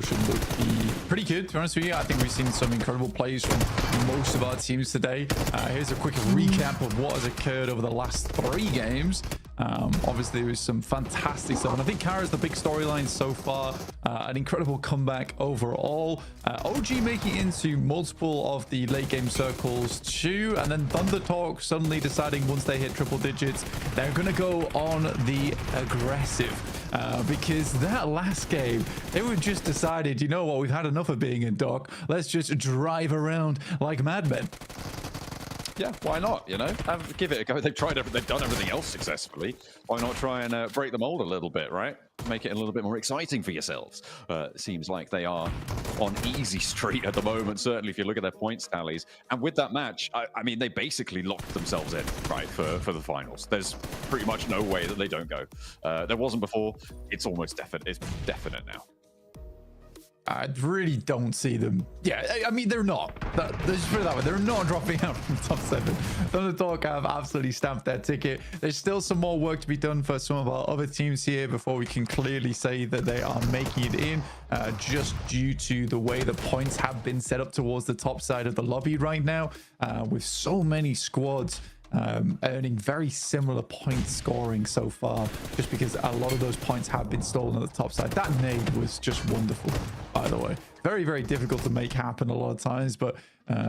should be pretty good, to be honest with you. I think we've seen some incredible plays from most of our teams today. Here's a quick recap of what has occurred over the last 3 games. Obviously, there was some fantastic stuff, and I think Kara's the big storyline so far. An incredible comeback overall. OG making into multiple of the late game circles too, and then Thunder Talk suddenly deciding once they hit triple digits, they're going to go on the aggressive. Because that last game, they were just decided, you know what, we've had enough of being in dock. Let's just drive around like madmen. Yeah, why not? You know, give it a go. They've done everything else successfully. Why not try and break the mold a little bit, right? Make it a little bit more exciting for yourselves. Seems like they are on easy street at the moment, certainly if you look at their points tallies. And with that match, I mean, they basically locked themselves in, right, for the finals. There's pretty much no way that they don't go. There wasn't before. It's almost definite. It's definite now. I really don't see them. Yeah, I mean, they're not. Let's just put it that way. They're not dropping out from top 7. Thunder Talk have absolutely stamped their ticket. There's still some more work to be done for some of our other teams here before we can clearly say that they are making it in, just due to the way the points have been set up towards the top side of the lobby right now, with so many squads earning very similar point scoring so far, just because a lot of those points have been stolen at the top side. That nade was just wonderful, by the way. Very, very difficult to make happen a lot of times, but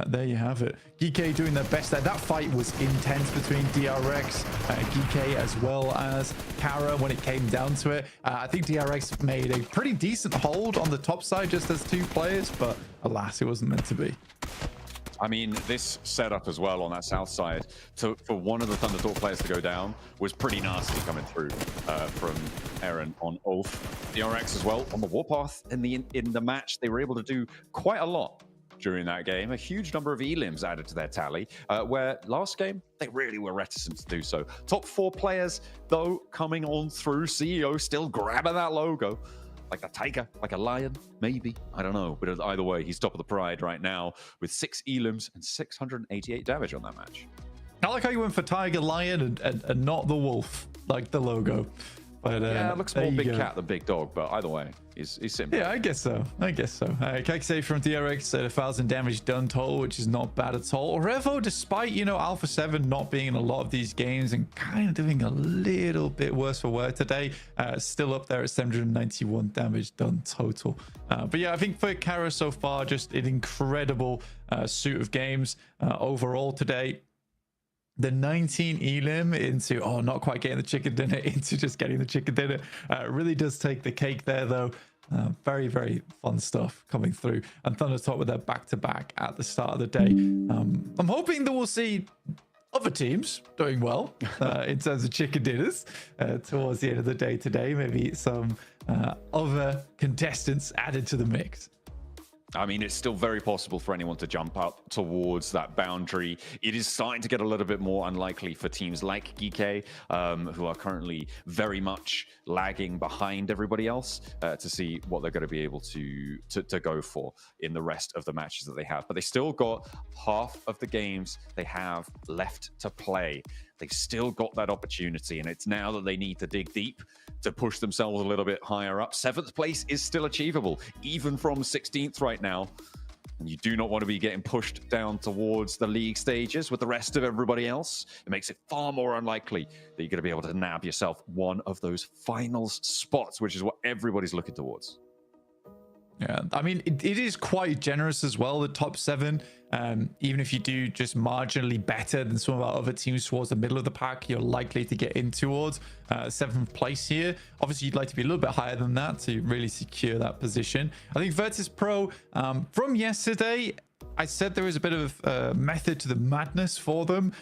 there you have it. GK doing their best there. That fight was intense between DRX, GK, as well as Kara when it came down to it. I think DRX made a pretty decent hold on the top side just as 2 players, but alas, it wasn't meant to be. I mean, this setup as well on that south side, for one of the Thunder Talk players to go down was pretty nasty coming through from Aaron on Ulf. DRX as well on the warpath in the match. They were able to do quite a lot during that game. A huge number of elims added to their tally, where last game they really were reticent to do so. Top 4 players, though, coming on through. CEO still grabbing that logo. Like a tiger, like a lion, maybe. I don't know. But either way, he's top of the pride right now with 6 elims and 688 damage on that match. I like how you went for tiger, lion, and not the wolf, like the logo. But yeah, it looks more big cat than big dog, but either way, he's simple. Yeah, I guess so. Kekse from DRX, 1,000 damage done total, which is not bad at all. Revo, despite, you know, Alpha 7 not being in a lot of these games and kind of doing a little bit worse for wear today, still up there at 791 damage done total. But yeah, I think for Kara so far, just an incredible suit of games overall today. The 19 elim into, not quite getting the chicken dinner, into just getting the chicken dinner, really does take the cake there, though. Very, very fun stuff coming through. And Thunder Talk with their back-to-back at the start of the day. I'm hoping that we'll see other teams doing well in terms of chicken dinners towards the end of the day today. Maybe some other contestants added to the mix. I mean, it's still very possible for anyone to jump up towards that boundary. It is starting to get a little bit more unlikely for teams like GK, who are currently very much lagging behind everybody else, to see what they're going to be able to go for in the rest of the matches that they have. But they still got half of the games they have left to play. They've still got that opportunity, and it's now that they need to dig deep to push themselves a little bit higher up. 7th place is still achievable, even from 16th right now. And you do not want to be getting pushed down towards the league stages with the rest of everybody else. It makes it far more unlikely that you're going to be able to nab yourself one of those finals spots, which is what everybody's looking towards. Yeah, I mean, it is quite generous as well, the top 7. Even if you do just marginally better than some of our other teams towards the middle of the pack, you're likely to get in towards 7th place here. Obviously, you'd like to be a little bit higher than that to really secure that position. I think Virtus Pro, from yesterday, I said there was a bit of method to the madness for them,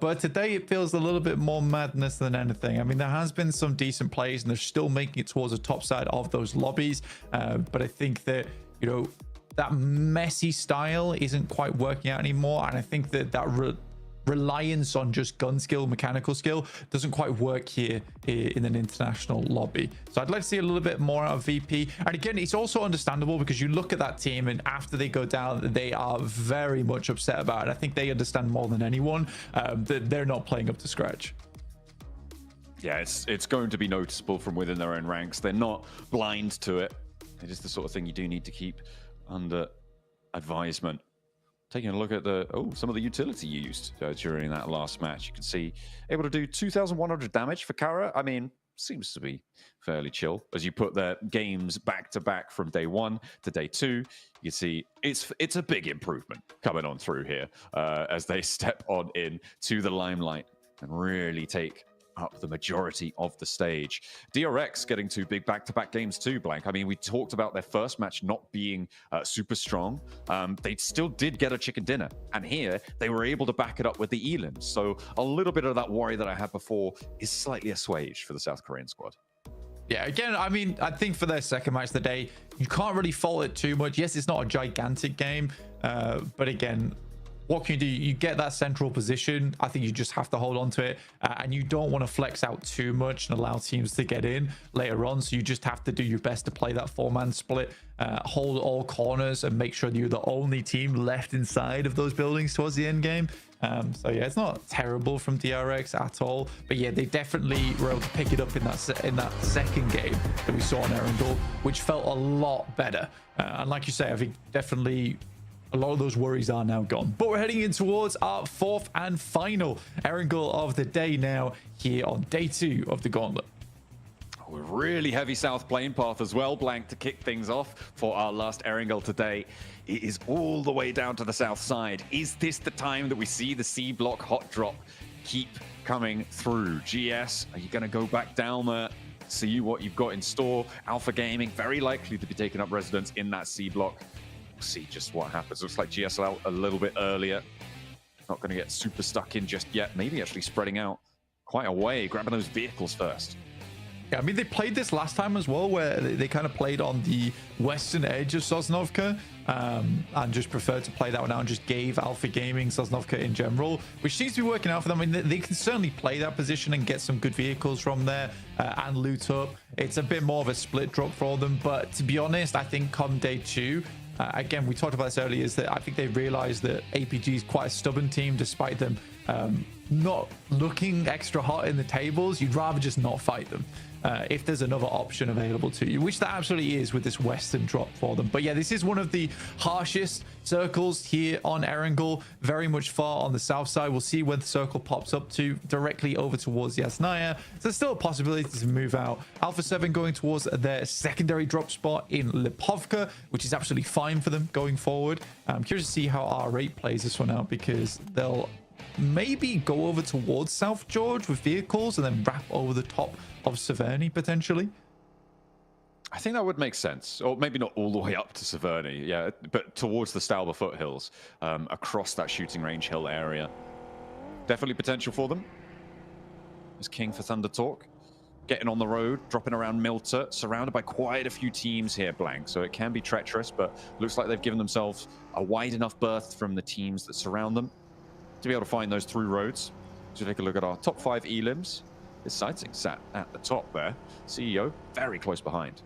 but today it feels a little bit more madness than anything. I mean, there has been some decent plays, and they're still making it towards the top side of those lobbies, but I think that, you know, that messy style isn't quite working out anymore, and I think that reliance on just gun skill, mechanical skill, doesn't quite work here in an international lobby. So I'd like to see a little bit more out of VP. And again, it's also understandable because you look at that team, and after they go down, they are very much upset about it. I think they understand more than anyone that they're not playing up to scratch. Yeah, it's going to be noticeable from within their own ranks. They're not blind to it. It is the sort of thing you do need to keep under advisement. Taking a look at some of the utility used during that last match. You can see able to do 2,100 damage for Kara. I mean, seems to be fairly chill. As you put their games back to back from day 1 to day 2, you see it's a big improvement coming on through here as they step on in to the limelight and really take up the majority of the stage. DRX getting 2 big back-to-back games too, Blank. I mean, we talked about their first match not being super strong. They still did get a chicken dinner, and here they were able to back it up with the elims. So a little bit of that worry that I had before is slightly assuaged for the South Korean squad. Yeah, again, I mean, I think for their second match of the day, you can't really fault it too much. Yes, it's not a gigantic game, but again, what can you do? You get that central position. I think you just have to hold on to it, and you don't want to flex out too much and allow teams to get in later on. So you just have to do your best to play that 4-man split, hold all corners, and make sure that you're the only team left inside of those buildings towards the end game. So yeah, it's not terrible from DRX at all, but yeah, they definitely were able to pick it up in that second game that we saw on Erangel, which felt a lot better. And like you say, I think definitely a lot of those worries are now gone. But we're heading in towards our 4th and final Erangel of the day now here on day 2 of the gauntlet. A really heavy south plane path as well, Blank, to kick things off for our last Erangel today. It is all the way down to the south side. Is this the time that we see the C block hot drop keep coming through? GS, are you going to go back down there, see what you've got in store? Alpha Gaming, very likely to be taking up residence in that C block. See just what happens. Looks like GSL a little bit earlier. Not going to get super stuck in just yet. Maybe actually spreading out quite a way, grabbing those vehicles first. Yeah, I mean, they played this last time as well, where they kind of played on the western edge of Sosnovka and just preferred to play that one out and just gave Alpha Gaming Sosnovka in general, which seems to be working out for them. I mean, they can certainly play that position and get some good vehicles from there and loot up. It's a bit more of a split drop for them, but to be honest, I think come day 2, again, we talked about this earlier, is that I think they realized that APG is quite a stubborn team, despite them not looking extra hot in the tables. You'd rather just not fight them if there's another option available to you, which there absolutely is with this western drop for them. But yeah, this is one of the harshest circles here on Erangel, very much far on the south side. We'll see where the circle pops up to, directly over towards Yasnaya. So there's still a possibility to move out. Alpha 7 going towards their secondary drop spot in Lipovka, which is absolutely fine for them going forward. I'm curious to see how R8 plays this one out, because they'll maybe go over towards South George with vehicles and then wrap over the top of Severny potentially. I think that would make sense, or maybe not all the way up to Severny, yeah, but towards the Stauber foothills, across that shooting range hill area. Definitely potential for them. There's King for Thunder Talk, getting on the road, dropping around Milter, surrounded by quite a few teams here, Blank, so it can be treacherous, but looks like they've given themselves a wide enough berth from the teams that surround them to be able to find those through roads. So take a look at our top 5 elims. This sighting sat at the top there. CEO very close behind.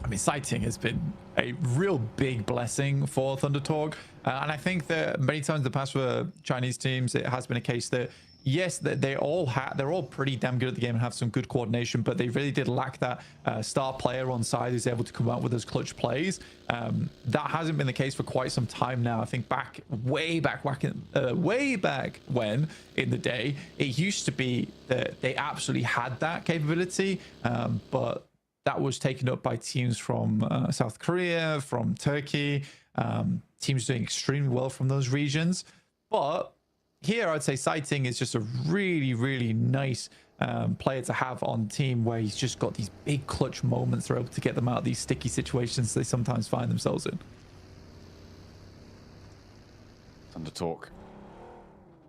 I mean, sighting has been a real big blessing for Thunder Talk. And I think that many times in the past for Chinese teams, it has been a case that, yes, they're all pretty damn good at the game and have some good coordination, but they really did lack that star player on side who's able to come out with those clutch plays. That hasn't been the case for quite some time now. I think way back when in the day, it used to be that they absolutely had that capability, but that was taken up by teams from South Korea, from Turkey, teams doing extremely well from those regions. But here, I'd say Sighting is just a really, really nice player to have on team, where he's just got these big clutch moments. They're able to get them out of these sticky situations they sometimes find themselves in. Thunder Talk,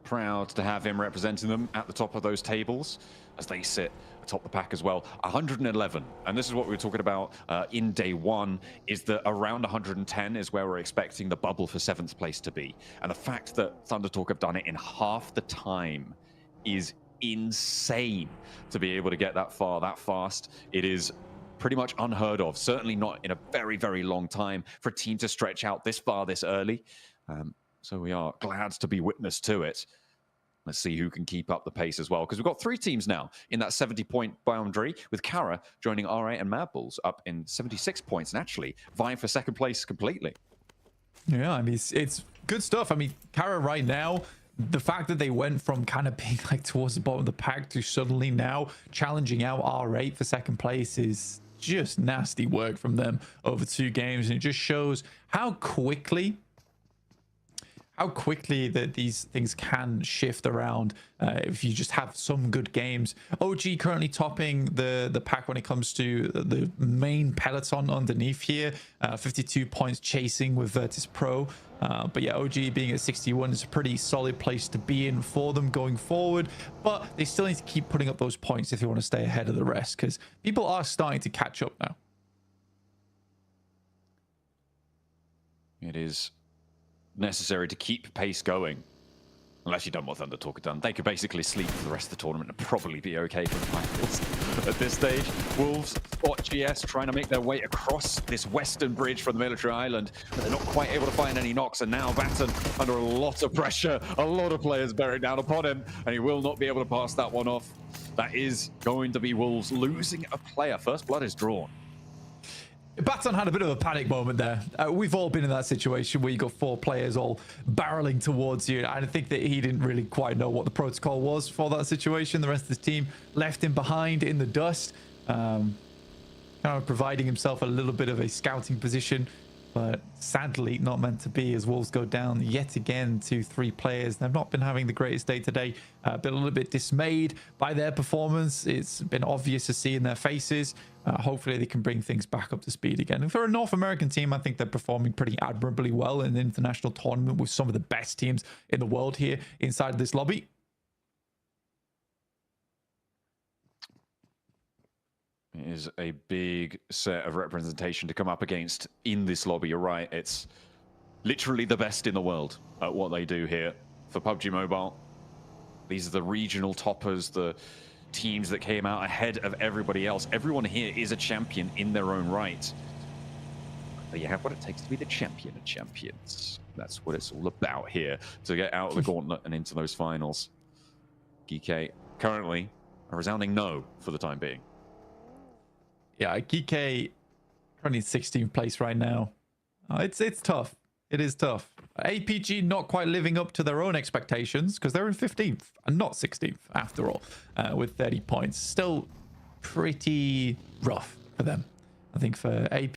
proud to have him representing them at the top of those tables as they sit atop the pack as well. 111, and this is what we were talking about in day 1, is that around 110 is where we're expecting the bubble for 7th place to be. And the fact that Thunder Talk have done it in half the time is insane. To be able to get that far that fast, it is pretty much unheard of, certainly not in a very, very long time, for a team to stretch out this far this early. So we are glad to be witness to it. Let's see who can keep up the pace as well, because we've got 3 teams now in that 70-point boundary, with Kara joining RA and Mad Bulls up in 76 points and actually vying for second place completely. Yeah, I mean, it's good stuff. I mean, Kara right now, the fact that they went from kind of being like towards the bottom of the pack to suddenly now challenging out R8 for second place is just nasty work from them over 2 games. And it just shows how quickly that these things can shift around if you just have some good games. OG currently topping the pack when it comes to the main peloton underneath here. 52 points chasing with Virtus Pro. But yeah, OG being at 61 is a pretty solid place to be in for them going forward. But they still need to keep putting up those points if they want to stay ahead of the rest, because people are starting to catch up now. It is necessary to keep pace going. Unless you don't want Thunder Talker done. They could basically sleep for the rest of the tournament and probably be okay for the finals. At this stage, Wolves spot GS trying to make their way across this western bridge from the military island. But they're not quite able to find any knocks, and now Batten under a lot of pressure. A lot of players bearing down upon him, and he will not be able to pass that one off. That is going to be Wolves losing a player. First blood is drawn. Baton had a bit of a panic moment there. We've all been in that situation where you got 4 players all barreling towards you. I think that he didn't really quite know what the protocol was for that situation. The rest of the team left him behind in the dust, kind of providing himself a little bit of a scouting position, but sadly not meant to be, as Wolves go down yet again to 3 players. They've not been having the greatest day today. Been a little bit dismayed by their performance. It's been obvious to see in their faces. Hopefully they can bring things back up to speed again. And for a North American team, I think they're performing pretty admirably well in the international tournament with some of the best teams in the world here inside this lobby. It is a big set of representation to come up against in this lobby. You're right. It's literally the best in the world at what they do here for PUBG Mobile. These are the regional toppers, the teams that came out ahead of everybody else. Everyone here is a champion in their own right. But you have what it takes to be the champion of champions. That's what it's all about here, to get out of the gauntlet and into those finals. GK currently a resounding no for the time being. Yeah, GK currently 16th place right now. It's tough. It is tough. APG not quite living up to their own expectations, because they're in 15th and not 16th after all, with 30 points. Still pretty rough for them. I think for AP